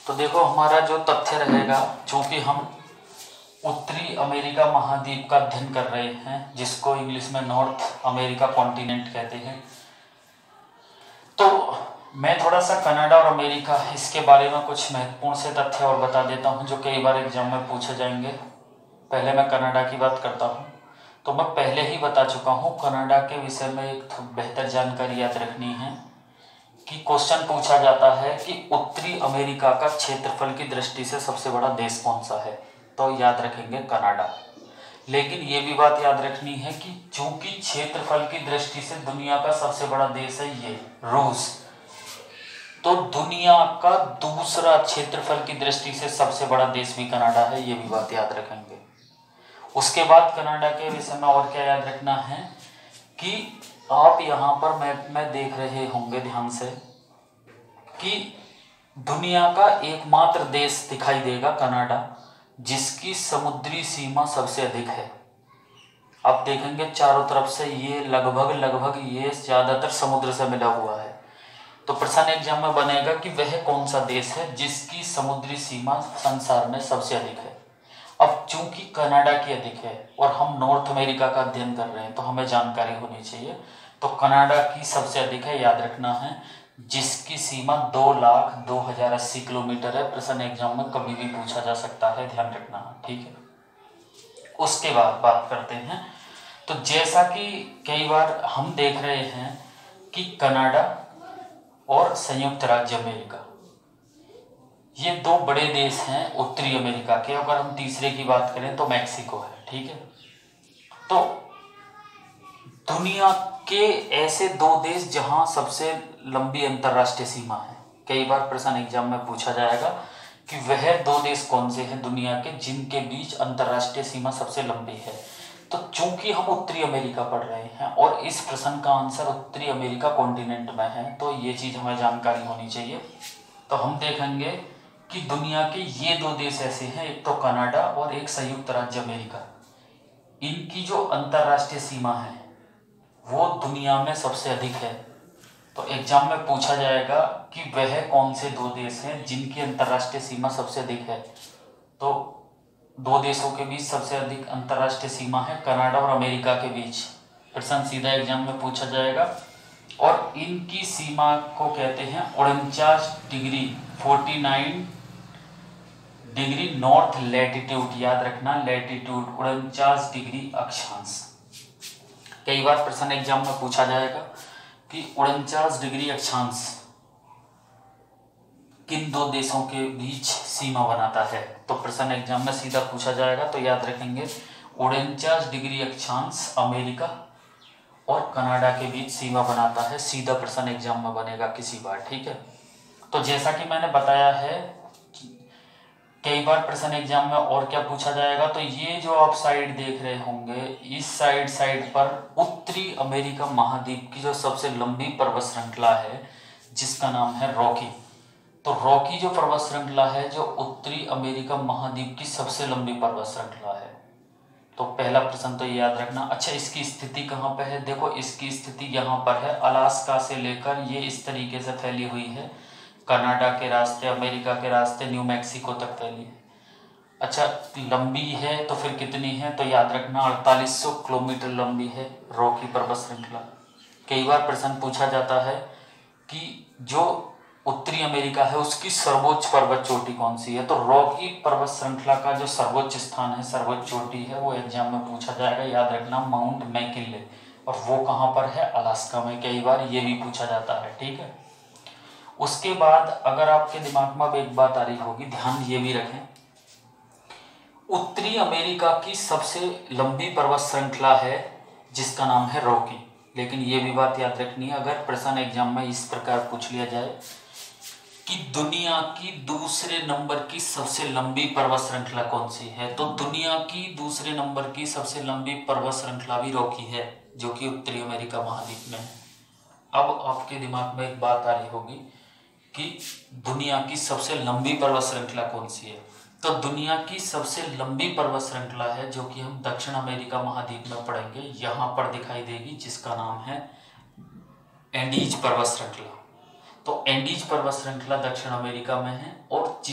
तो देखो हमारा जो तथ्य रहेगा, चूंकि हम उत्तरी अमेरिका महाद्वीप का अध्ययन कर रहे हैं, जिसको इंग्लिश में नॉर्थ अमेरिका कॉन्टिनेंट कहते हैं, तो मैं थोड़ा सा कनाडा और अमेरिका इसके बारे में कुछ महत्वपूर्ण से तथ्य और बता देता हूं, जो कई बार एग्जाम में पूछे जाएंगे। पहले मैं कनाडा की बात करता हूं। तो मैं पहले ही बता चुका हूं, कनाडा के विषय में एक बेहतर जानकारी याद रखनी है कि क्वेश्चन पूछा जाता है कि उत्तरी अमेरिका का क्षेत्रफल की दृष्टि से सबसे बड़ा देश कौन सा है, तो याद रखेंगे कनाडा। लेकिन ये भी बात याद रखनी है कि चूंकि क्षेत्रफल की दृष्टि से दुनिया का सबसे बड़ा देश है ये रूस, तो दुनिया का दूसरा क्षेत्रफल की दृष्टि से सबसे बड़ा देश भी कनाडा है, ये भी बात याद रखेंगे। उसके बाद कनाडा के विषय में और क्या याद रखना है कि आप यहाँ पर मैप में देख रहे होंगे ध्यान से कि दुनिया का एकमात्र देश दिखाई देगा कनाडा, जिसकी समुद्री सीमा सबसे अधिक है। आप देखेंगे चारों तरफ से ये लगभग ये ज्यादातर समुद्र से मिला हुआ है। तो प्रश्न एग्जाम में बनेगा कि वह कौन सा देश है जिसकी समुद्री सीमा संसार में सबसे अधिक है। अब चूंकि कनाडा की अधिक है और हम नॉर्थ अमेरिका का अध्ययन कर रहे हैं, तो हमें जानकारी होनी चाहिए। तो कनाडा की सबसे अधिक है, याद रखना है, जिसकी सीमा 2,02,080 किलोमीटर है। प्रश्न एग्जाम में कभी भी पूछा जा सकता है, ध्यान रखना है, ठीक है। उसके बाद बात करते हैं, तो जैसा कि कई बार हम देख रहे हैं कि कनाडा और संयुक्त राज्य अमेरिका, ये दो बड़े देश हैं उत्तरी अमेरिका के। अगर हम तीसरे की बात करें तो मैक्सिको है, ठीक है। तो दुनिया के ऐसे दो देश जहां सबसे लंबी अंतरराष्ट्रीय सीमा है, कई बार प्रश्न एग्जाम में पूछा जाएगा कि वह दो देश कौन से हैं दुनिया के जिनके बीच अंतरराष्ट्रीय सीमा सबसे लंबी है। तो चूंकि हम उत्तरी अमेरिका पढ़ रहे हैं और इस प्रश्न का आंसर उत्तरी अमेरिका कॉन्टिनेंट में है, तो ये चीज हमें जानकारी होनी चाहिए। तो हम देखेंगे कि दुनिया के ये दो देश ऐसे हैं, एक तो कनाडा और एक संयुक्त राज्य अमेरिका। इनकी जो अंतरराष्ट्रीय सीमा है वो दुनिया में सबसे अधिक है। तो एग्जाम में पूछा जाएगा कि वह कौन से दो देश हैं जिनकी अंतरराष्ट्रीय सीमा सबसे अधिक है। तो दो देशों के बीच सबसे अधिक अंतरराष्ट्रीय सीमा है कनाडा और अमेरिका के बीच। प्रश्न सीधा एग्जाम में पूछा जाएगा और इनकी सीमा को कहते हैं 49 डिग्री 49 डिग्री नॉर्थ लैटिट्यूड। याद रखना, लैटिट्यूड 49 डिग्री अक्षांश। कई बार प्रश्न एग्जाम में पूछा जाएगा कि 49 डिग्री अक्षांश किन दो देशों के बीच सीमा बनाता है। तो प्रश्न एग्जाम में सीधा पूछा जाएगा, तो याद रखेंगे 49 डिग्री अक्षांश अमेरिका और कनाडा के बीच सीमा बनाता है। सीधा प्रश्न एग्जाम में बनेगा किसी बार, ठीक है। तो जैसा कि मैंने बताया है, कई बार प्रश्न एग्जाम में और क्या पूछा जाएगा, तो ये जो आप साइड देख रहे होंगे, इस साइड पर उत्तरी अमेरिका महाद्वीप की जो सबसे लंबी पर्वत श्रृंखला है जिसका नाम है रॉकी। तो रॉकी जो पर्वत श्रृंखला है जो उत्तरी अमेरिका महाद्वीप की सबसे लंबी पर्वत श्रृंखला है। तो पहला प्रश्न तो याद रखना। अच्छा, इसकी स्थिति कहाँ पे है? देखो इसकी स्थिति यहाँ पर है, अलास्का से लेकर ये इस तरीके से फैली हुई है, कनाडा के रास्ते, अमेरिका के रास्ते, न्यू मैक्सिको तक फैली है। अच्छा, लंबी है तो फिर कितनी है? तो याद रखना 4800 किलोमीटर लंबी है रॉकी पर्वत श्रृंखला। कई बार प्रश्न पूछा जाता है कि जो उत्तरी अमेरिका है उसकी सर्वोच्च पर्वत चोटी कौन सी है। तो रॉकी पर्वत श्रृंखला का जो सर्वोच्च स्थान है, सर्वोच्च चोटी है, वो एग्जाम में पूछा जाएगा। याद रखना माउंट मैकिनले, और वो कहाँ पर है? अलास्का में। कई बार ये भी पूछा जाता है, ठीक है। उसके बाद अगर आपके दिमाग में अब एक बात आ रही होगी, ध्यान ये भी रखें, उत्तरी अमेरिका की सबसे लंबी पर्वत श्रृंखला है जिसका नाम है रॉकी। लेकिन ये भी बात याद रखनी है, अगर प्रश्न एग्जाम में इस प्रकार पूछ लिया जाए कि दुनिया की दूसरे नंबर की सबसे लंबी पर्वत श्रृंखला कौन सी है, तो दुनिया की दूसरे नंबर की सबसे लंबी पर्वत श्रृंखला भी रॉकी है, जो कि उत्तरी अमेरिका महाद्वीप में है। अब आपके दिमाग में एक बात आ रही होगी कि दुनिया की सबसे लंबी पर्वत श्रृंखला कौन सी है। तो दुनिया की सबसे लंबी पर्वत श्रृंखला है जो कि हम दक्षिण अमेरिका महाद्वीप में पढ़ेंगे, यहाँ पर दिखाई देगी, जिसका नाम है एंडीज पर्वत श्रृंखला। तो एंडीज पर्वत श्रृंखला दक्षिण अमेरिका में है